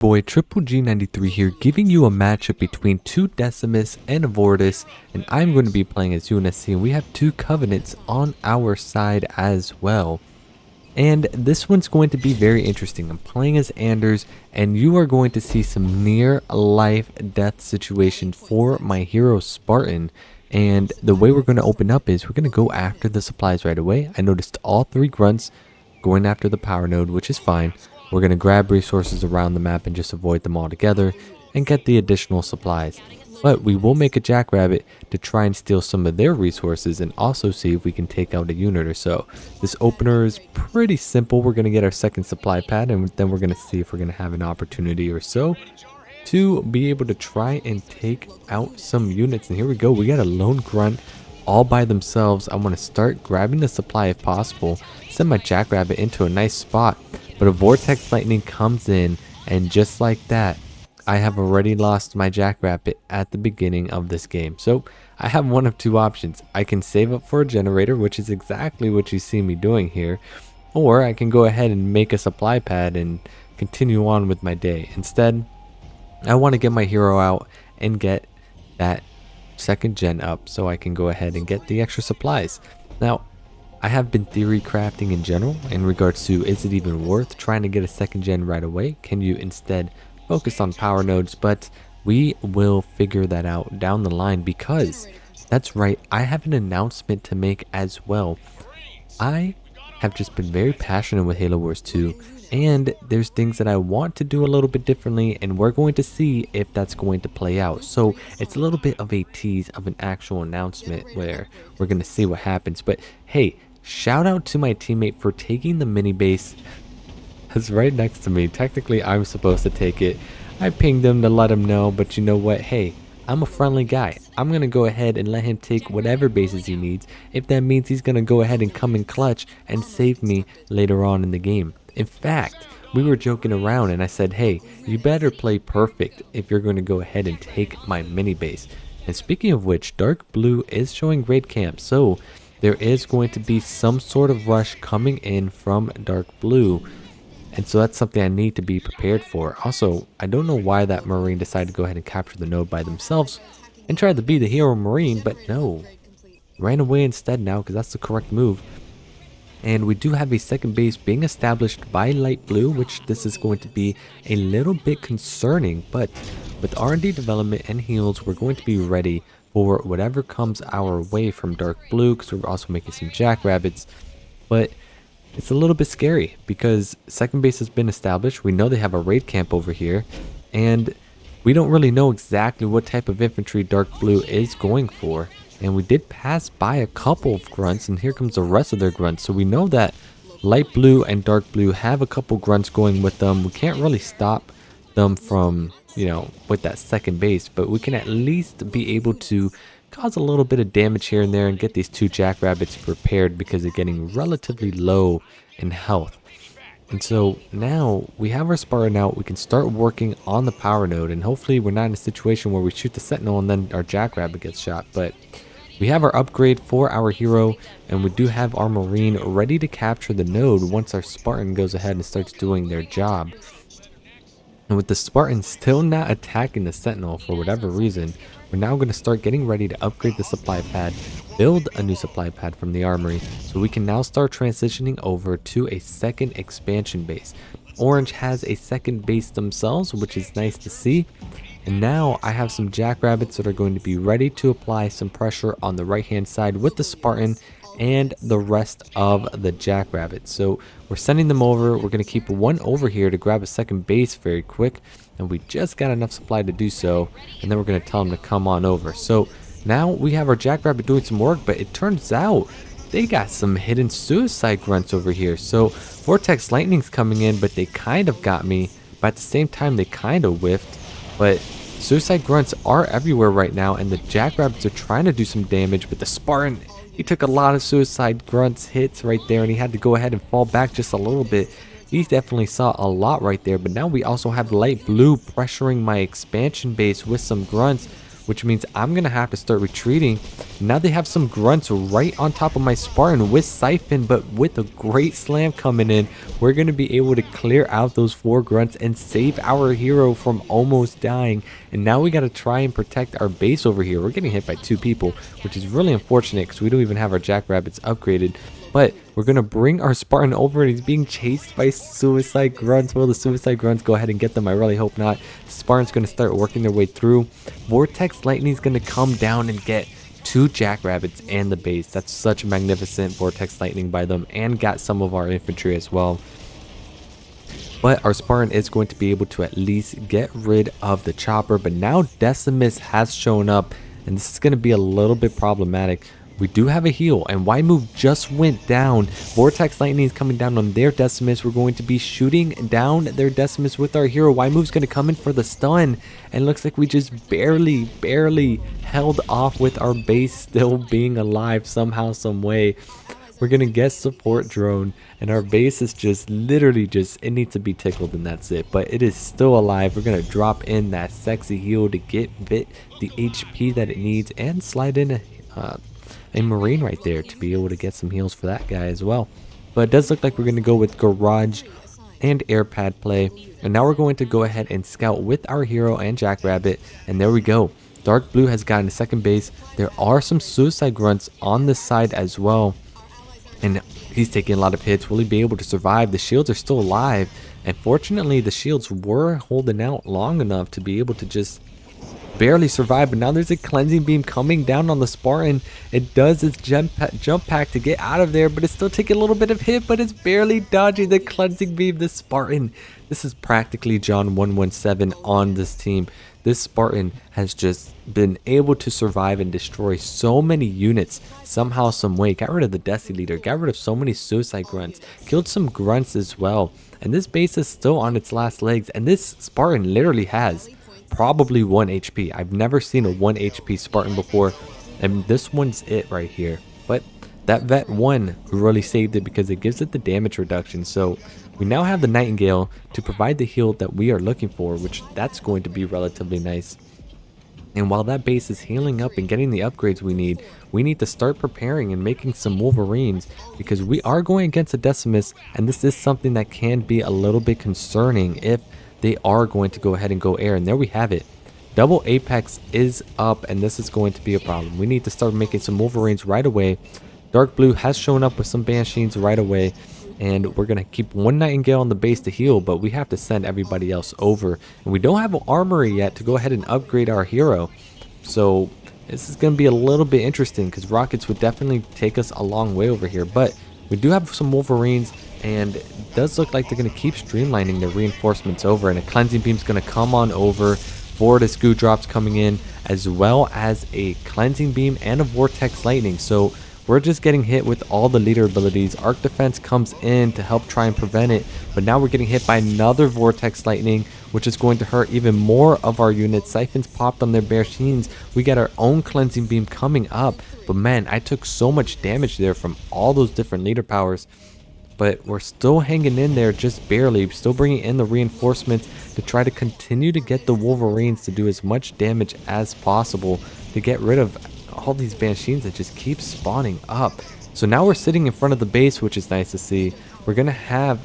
Boy, Triple G93 here, giving you a matchup between two Decimus and a Vortis, and I'm going to be playing as UNSC, and we have two Covenants on our side as well. And this one's going to be very interesting. I'm playing as Anders, and you are going to see some near life death situations for my Hero Spartan. And the way we're going to open up is we're going to go after the supplies right away. I noticed all three grunts going after the power node, which is fine. We're going to grab resources around the map and just avoid them altogether and get the additional supplies. But we will make a jackrabbit to try and steal some of their resources and also see if we can take out a unit or so. This opener is pretty simple. We're going to get our second supply pad, and then we're going to see if we're going to have an opportunity or so to be able to try and take out some units. And here we go. We got a lone grunt all by themselves. I want to start grabbing the supply if possible. Send my jackrabbit into a nice spot. But a vortex lightning comes in, and just like that, I have already lost my jackrabbit at the beginning of this game. So I have one of two options. I can save up for a generator, which is exactly what you see me doing here, or I can go ahead and make a supply pad and continue on with my day. Instead, I want to get my hero out and get that second gen up so I can go ahead and get the extra supplies. Now, I have been theory crafting in general in regards to, is it even worth trying to get a second gen right away? Can you instead focus on power nodes? But we will figure that out down the line, because that's right, I have an announcement to make as well. I have just been very passionate with Halo Wars 2, and there's things that I want to do a little bit differently, and we're going to see if that's going to play out. So it's a little bit of a tease of an actual announcement where we're going to see what happens. But hey, shout out to my teammate for taking the mini base. That's right next to me. Technically, I'm supposed to take it. I pinged him to let him know, but you know what? Hey, I'm a friendly guy. I'm going to go ahead and let him take whatever bases he needs, if that means he's going to go ahead and come in clutch and save me later on in the game. In fact, we were joking around and I said, hey, you better play perfect if you're going to go ahead and take my mini base. And speaking of which, Dark Blue is showing raid camp, so there is going to be some sort of rush coming in from Dark Blue. And so that's something I need to be prepared for. Also, I don't know why that Marine decided to go ahead and capture the node by themselves and tried to be the hero Marine, but no. Ran away instead now, because that's the correct move. And we do have a second base being established by Light Blue, which this is going to be a little bit concerning. But with R&D development and heals, we're going to be ready for whatever comes our way from Dark Blue, because we're also making some jackrabbits. But it's a little bit scary because second base has been established. We know they have a raid camp over here, and we don't really know exactly what type of infantry Dark Blue is going for. And we did pass by a couple of grunts, and here comes the rest of their grunts. So we know that Light Blue and Dark Blue have a couple grunts going with them. We can't really stop them from, with that second base, but we can at least be able to cause a little bit of damage here and there and get these two jackrabbits prepared, because they're getting relatively low in health. And so now we have our Spartan out. We can start working on the power node, and hopefully we're not in a situation where we shoot the sentinel and then our jackrabbit gets shot. But we have our upgrade for our hero, and we do have our Marine ready to capture the node once our Spartan goes ahead and starts doing their job. And with the Spartan still not attacking the sentinel for whatever reason, we're now going to start getting ready to upgrade the supply pad, build a new supply pad from the armory, so we can now start transitioning over to a second expansion base. Orange has a second base themselves, which is nice to see. And now I have some jackrabbits that are going to be ready to apply some pressure on the right hand side with the Spartan and the rest of the jackrabbits. So we're sending them over. We're going to keep one over here to grab a second base very quick, and we just got enough supply to do so, and then we're going to tell them to come on over. So now we have our jackrabbit doing some work, but it turns out they got some hidden suicide grunts over here. So vortex lightning's coming in, but they kind of got me, but at the same time they kind of whiffed. But suicide grunts are everywhere right now, and the jackrabbits are trying to do some damage, but the Spartan, he took a lot of suicide grunts hits right there, and he had to go ahead and fall back just a little bit. He definitely saw a lot right there. But now we also have Light Blue pressuring my expansion base with some grunts, which means I'm gonna have to start retreating. Now they have some grunts right on top of my Spartan with Siphon, but with a great slam coming in, we're gonna be able to clear out those 4 grunts and save our hero from almost dying. And now we gotta try and protect our base over here. We're getting hit by 2 people, which is really unfortunate because we don't even have our jackrabbits upgraded. But we're going to bring our Spartan over, and he's being chased by suicide grunts. Will the suicide grunts go ahead and get them? I really hope not. The Spartan's going to start working their way through. Vortex Lightning is going to come down and get 2 jackrabbits and the base. That's such a magnificent Vortex Lightning by them, and got some of our infantry as well. But our Spartan is going to be able to at least get rid of the chopper. But now Decimus has shown up, and this is going to be a little bit problematic. We do have a heal, and Y move just went down. Vortex Lightning is coming down on their Decimus. We're going to be shooting down their Decimus with our hero. Y move's going to come in for the stun, and looks like we just barely held off with our base still being alive somehow, some way. We're going to get support drone, and our base is just literally it needs to be tickled, and that's it. But it is still alive. We're going to drop in that sexy heal to get the HP that it needs, and slide in a marine right there to be able to get some heals for that guy as well. But it does look like we're going to go with garage and air pad play, and now we're going to go ahead and scout with our hero and jackrabbit, and there we go. Dark blue has gotten a second base. There are some suicide grunts on this side as well, and he's taking a lot of hits. Will he be able to survive? The shields are still alive, and fortunately the shields were holding out long enough to be able to just barely survive. But now there's a cleansing beam coming down on the Spartan. It does its jump pack to get out of there, but it's still taking a little bit of hit, but it's barely dodging the cleansing beam. The Spartan, this is practically John 117 on this team. This Spartan has just been able to survive and destroy so many units somehow, some way. Got rid of the Desi leader, got rid of so many suicide grunts, killed some grunts as well, and this base is still on its last legs. And this Spartan literally has probably 1 HP. I've never seen a 1 HP Spartan before, and this one's it right here. But that Vet 1 really saved it because it gives it the damage reduction. So we now have the Nightingale to provide the heal that we are looking for, which that's going to be relatively nice. And while that base is healing up and getting the upgrades we need to start preparing and making some Wolverines, because we are going against a Decimus, and this is something that can be a little bit concerning if they are going to go ahead and go air. And there we have it. Double Apex is up, and this is going to be a problem. We need to start making some Wolverines right away. Dark blue has shown up with some Banshees right away, and we're going to keep 1 Nightingale on the base to heal, but we have to send everybody else over. And we don't have an armory yet to go ahead and upgrade our hero. So this is going to be a little bit interesting, because rockets would definitely take us a long way over here. But we do have some Wolverines, and it does look like they're going to keep streamlining their reinforcements over, and a cleansing beam is going to come on over. Vortex goo drops coming in, as well as a cleansing beam and a vortex lightning. So we're just getting hit with all the leader abilities. Arc defense comes in to help try and prevent it, but now we're getting hit by another vortex lightning, which is going to hurt even more of our units. Siphons popped on their Banshees. We got our own cleansing beam coming up, but man, I took so much damage there from all those different leader powers. But we're still hanging in there, just barely. Still bringing in the reinforcements to try to continue to get the Wolverines to do as much damage as possible to get rid of all these Banshees that just keep spawning up. So now we're sitting in front of the base, which is nice to see. We're going to have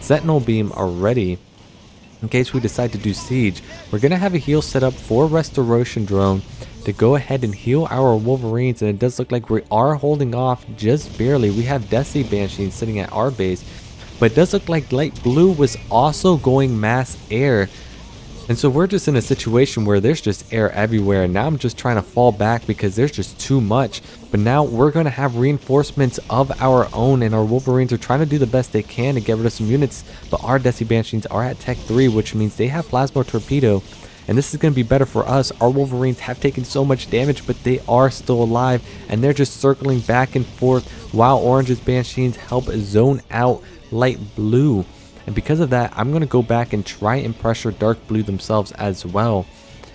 Sentinel Beam already in case we decide to do siege. We're going to have a heal set up for Restoration Drone to go ahead and heal our Wolverines, and it does look like we are holding off just barely. We have Desi Banshees sitting at our base, but it does look like light blue was also going mass air, and so we're just in a situation where there's just air everywhere. And now I'm just trying to fall back because there's just too much. But now we're going to have reinforcements of our own, and our Wolverines are trying to do the best they can to get rid of some units, but our Desi Banshees are at Tech 3, which means they have Plasma Torpedo. And this is going to be better for us. Our Wolverines have taken so much damage, but they are still alive, and they're just circling back and forth while Orange's Banshees help zone out light blue. And because of that, I'm going to go back and try and pressure dark blue themselves as well.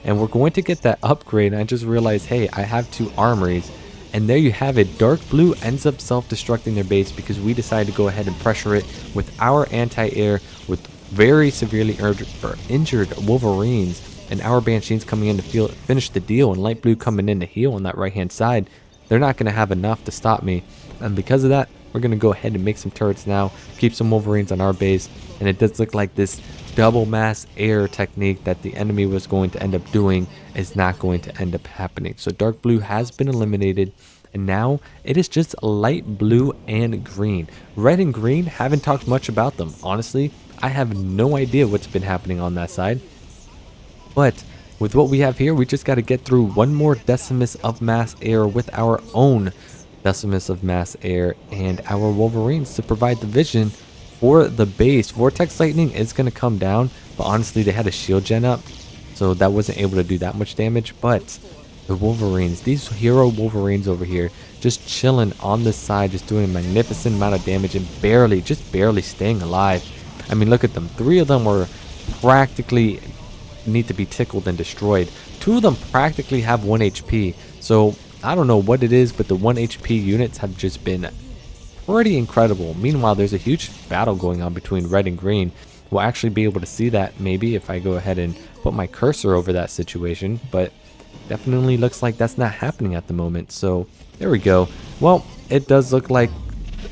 And we're going to get that upgrade. And I just realized, hey, I have 2 armories. And there you have it. Dark blue ends up self-destructing their base because we decided to go ahead and pressure it with our anti-air with very severely injured Wolverines. and our Banshees coming in to finish the deal, and light blue coming in to heal on that right hand side, they're not going to have enough to stop me. And because of that, we're going to go ahead and make some turrets now, keep some Wolverines on our base, and it does look like this double mass air technique that the enemy was going to end up doing is not going to end up happening. So dark blue has been eliminated, and now it is just light blue and green. Red and green, haven't talked much about them. Honestly, I have no idea what's been happening on that side. But with what we have here, we just got to get through one more Decimus of Mass Air with our own Decimus of Mass Air and our Wolverines to provide the vision for the base. Vortex Lightning is going to come down, but honestly, they had a shield gen up, so that wasn't able to do that much damage. But the Wolverines, these hero Wolverines over here, just chilling on this side, just doing a magnificent amount of damage and just barely staying alive. I mean, look at them. 3 of them were practically need to be tickled and destroyed. 2 of them practically have 1 HP. So I don't know what it is, but the 1 HP units have just been pretty incredible. Meanwhile, there's a huge battle going on between red and green. We'll actually be able to see that maybe if I go ahead and put my cursor over that situation, but definitely looks like that's not happening at the moment. So there we go. Well, it does look like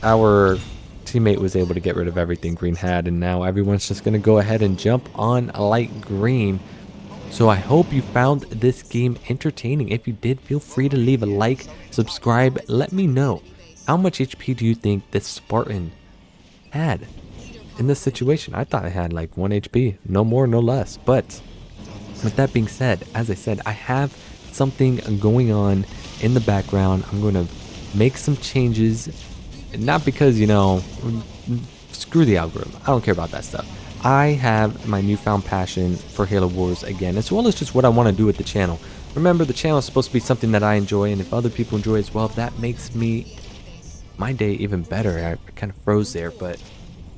our teammate was able to get rid of everything green had, and now everyone's just going to go ahead and jump on light green. So I hope you found this game entertaining. If you did, feel free to leave a like, subscribe, let me know. How much HP do you think this Spartan had in this situation? I thought I had like 1 HP, no more, no less. But with that being said, as I said, I have something going on in the background. I'm going to make some changes, not because, you know, screw the algorithm. I don't care about that stuff. I have my newfound passion for Halo Wars again, as well as just what I want to do with the channel. Remember, the channel is supposed to be something that I enjoy, and if other people enjoy as well, that makes my day even better. I kind of froze there, but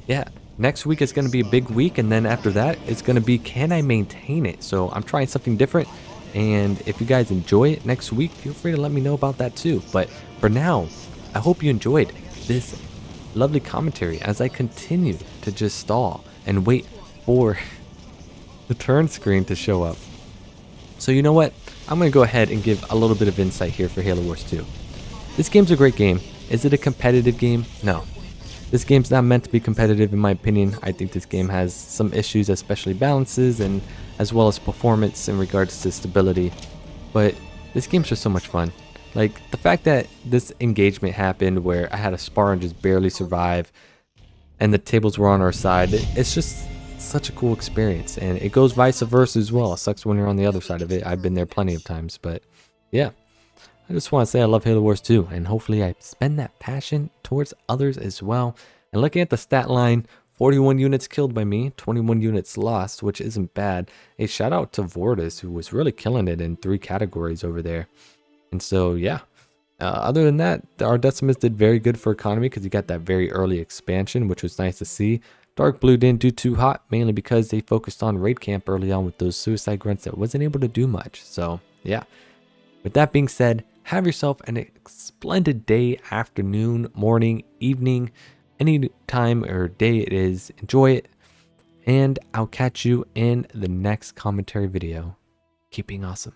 yeah. Next week is going to be a big week, and then after that, it's going to be, can I maintain it? So I'm trying something different, and if you guys enjoy it next week, feel free to let me know about that too. But for now, I hope you enjoyed this lovely commentary as I continue to just stall and wait for the turn screen to show up. So you know what? I'm going to go ahead and give a little bit of insight here for Halo Wars 2. This game's a great game. Is it a competitive game? No. This game's not meant to be competitive in my opinion. I think this game has some issues, especially balances and as well as performance in regards to stability. But this game's just so much fun. Like, the fact that this engagement happened where I had a Spartan just barely survive and the tables were on our side, it's just such a cool experience. And it goes vice versa as well. It sucks when you're on the other side of it. I've been there plenty of times, but yeah. I just want to say I love Halo Wars 2, and hopefully I spend that passion towards others as well. And looking at the stat line, 41 units killed by me, 21 units lost, which isn't bad. A shout out to Vortis, who was really killing it in 3 categories over there. And so, yeah. Other than that, our Decimus did very good for economy because he got that very early expansion, which was nice to see. Dark blue didn't do too hot, mainly because they focused on raid camp early on with those suicide grunts that wasn't able to do much. So, yeah. With that being said, have yourself a splendid day, afternoon, morning, evening, any time or day it is. Enjoy it, and I'll catch you in the next commentary video. Keep being awesome.